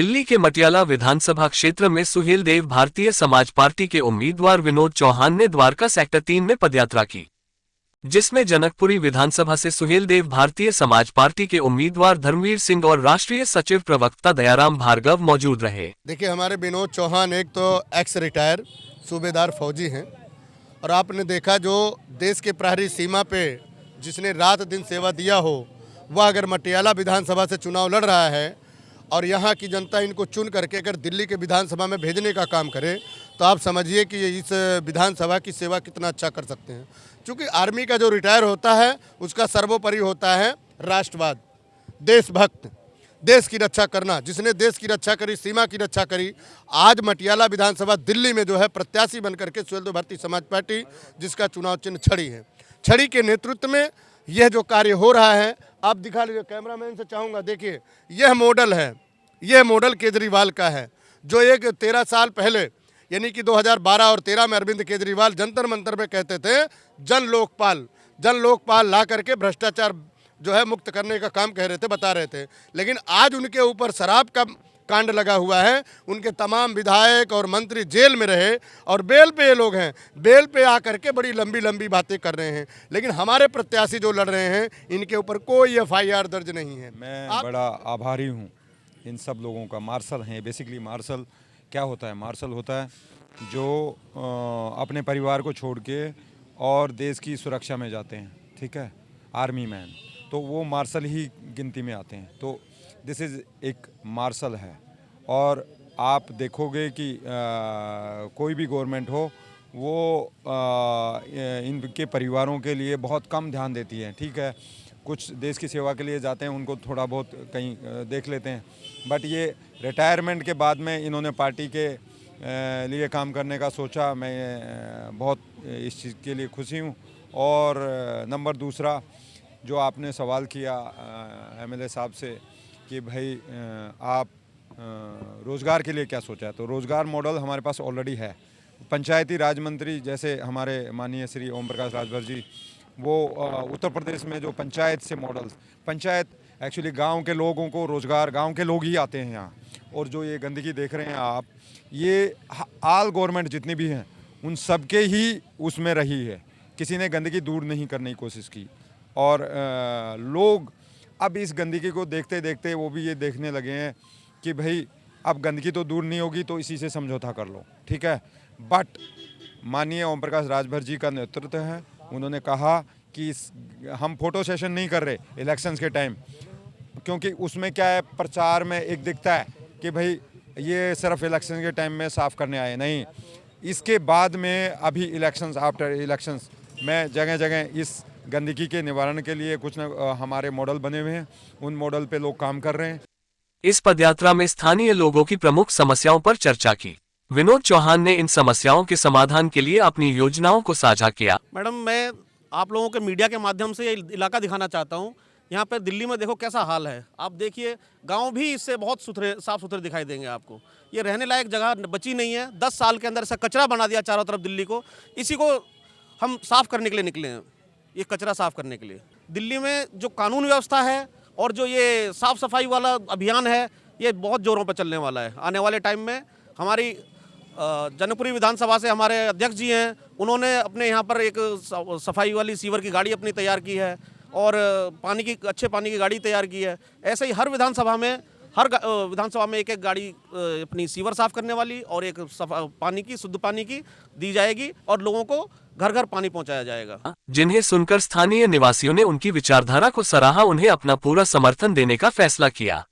दिल्ली के मटियाला विधानसभा क्षेत्र में सुहेलदेव भारतीय समाज पार्टी के उम्मीदवार विनोद चौहान ने द्वारका सेक्टर 3 में पदयात्रा की, जिसमें जनकपुरी विधानसभा से सुहेलदेव भारतीय समाज पार्टी के उम्मीदवार धर्मवीर सिंह और राष्ट्रीय सचिव प्रवक्ता दयाराम भार्गव मौजूद रहे। देखिए, हमारे विनोद चौहान एक तो एक्स रिटायर सूबेदार फौजी हैं और आपने देखा जो देश के प्रहरी सीमा पे जिसने रात दिन सेवा दिया हो, वह अगर मटियाला विधानसभा से चुनाव लड़ रहा है और यहाँ की जनता इनको चुन करके अगर दिल्ली के विधानसभा में भेजने का काम करे तो आप समझिए कि इस विधानसभा की सेवा कितना अच्छा कर सकते हैं। क्योंकि आर्मी का जो रिटायर होता है उसका सर्वोपरि होता है राष्ट्रवाद, देशभक्त, देश की रक्षा करना। जिसने देश की रक्षा करी, सीमा की रक्षा करी, आज मटियाला विधानसभा दिल्ली में जो है प्रत्याशी बन करके सुहेलदेव भारतीय समाज पार्टी, जिसका चुनाव चिन्ह छड़ी है, छड़ी के नेतृत्व में यह जो कार्य हो रहा है आप दिखा लीजिए। कैमरामैन से चाहूँगा, देखिए यह मॉडल है, यह मॉडल केजरीवाल का है, जो एक 13 साल पहले यानी कि 2012 और 13 में अरविंद केजरीवाल जंतर मंतर में कहते थे जन लोकपाल ला करके भ्रष्टाचार जो है मुक्त करने का काम कह रहे थे, बता रहे थे। लेकिन आज उनके ऊपर शराब का कांड लगा हुआ है, उनके तमाम विधायक और मंत्री जेल में रहे और बेल पे ये लोग हैं, बेल पे आकर के बड़ी लंबी लंबी बातें कर रहे हैं। लेकिन हमारे प्रत्याशी जो लड़ रहे हैं इनके ऊपर कोई FIR दर्ज नहीं है। मैं बड़ा आभारी हूँ इन सब लोगों का। मार्शल हैं बेसिकली। मार्शल क्या होता है? मार्शल होता है जो अपने परिवार को छोड़ के और देश की सुरक्षा में जाते हैं, ठीक है, आर्मी मैन, तो वो मार्शल ही गिनती में आते हैं। तो दिस इज़ एक मार्शल है। और आप देखोगे कि कोई भी गवर्नमेंट हो वो इनके परिवारों के लिए बहुत कम ध्यान देती है, ठीक है। कुछ देश की सेवा के लिए जाते हैं, उनको थोड़ा बहुत कहीं देख लेते हैं, बट ये रिटायरमेंट के बाद में इन्होंने पार्टी के लिए काम करने का सोचा। मैं बहुत इस चीज़ के लिए खुशी हूँ। और नंबर दूसरा जो आपने सवाल किया MLA साहब से कि भाई आप रोज़गार के लिए क्या सोचा है, तो रोज़गार मॉडल हमारे पास ऑलरेडी है। पंचायती राज मंत्री जैसे हमारे माननीय श्री ओम प्रकाश राजभर जी, वो उत्तर प्रदेश में जो पंचायत से मॉडल, पंचायत एक्चुअली गांव के लोगों को रोज़गार, गांव के लोग ही आते हैं यहाँ। और जो ये गंदगी देख रहे हैं आप, ये आल गवर्नमेंट जितनी भी हैं उन सबके ही उसमें रही है, किसी ने गंदगी दूर नहीं करने की कोशिश की। और लोग अब इस गंदगी को देखते देखते वो भी ये देखने लगे हैं कि भाई अब गंदगी तो दूर नहीं होगी तो इसी से समझौता कर लो, ठीक है। बट माननीय ओम प्रकाश राजभर जी का नेतृत्व है, उन्होंने कहा कि हम फ़ोटो सेशन नहीं कर रहे इलेक्शंस के टाइम, क्योंकि उसमें क्या है, प्रचार में एक दिखता है कि भाई ये सिर्फ इलेक्शन के टाइम में साफ़ करने आए, नहीं। इसके बाद में अभी इलेक्शंस, आफ्टर इलेक्शंस में जगह जगह इस गंदगी के निवारण के लिए कुछ न हमारे मॉडल बने हुए हैं, उन मॉडल पे लोग काम कर रहे हैं। इस पदयात्रा में स्थानीय लोगों की प्रमुख समस्याओं पर चर्चा की। विनोद चौहान ने इन समस्याओं के समाधान के लिए अपनी योजनाओं को साझा किया। मैडम, मैं आप लोगों के मीडिया के माध्यम से ये इलाका दिखाना चाहता हूँ। यहाँ पर दिल्ली में देखो कैसा हाल है, आप देखिए गांव भी इससे बहुत साफ सुथरे दिखाई देंगे आपको। ये रहने लायक जगह बची नहीं है। 10 साल के अंदर ऐसा कचरा बना दिया चारों तरफ दिल्ली को। इसी को हम साफ करने के लिए निकले हैं, ये कचरा साफ करने के लिए। दिल्ली में जो कानून व्यवस्था है और जो ये साफ सफाई वाला अभियान है, ये बहुत जोरों पर चलने वाला है। आने वाले टाइम में हमारी जनकपुरी विधानसभा से हमारे अध्यक्ष जी हैं, उन्होंने अपने यहाँ पर एक सफाई वाली सीवर की गाड़ी अपनी तैयार की है और अच्छे पानी की गाड़ी तैयार की है। ऐसे ही हर विधानसभा में एक एक गाड़ी अपनी सीवर साफ करने वाली और एक पानी की, शुद्ध पानी की दी जाएगी और लोगों को घर घर पानी पहुंचाया जाएगा। जिन्हें सुनकर स्थानीय निवासियों ने उनकी विचारधारा को सराहा, उन्हें अपना पूरा समर्थन देने का फैसला किया।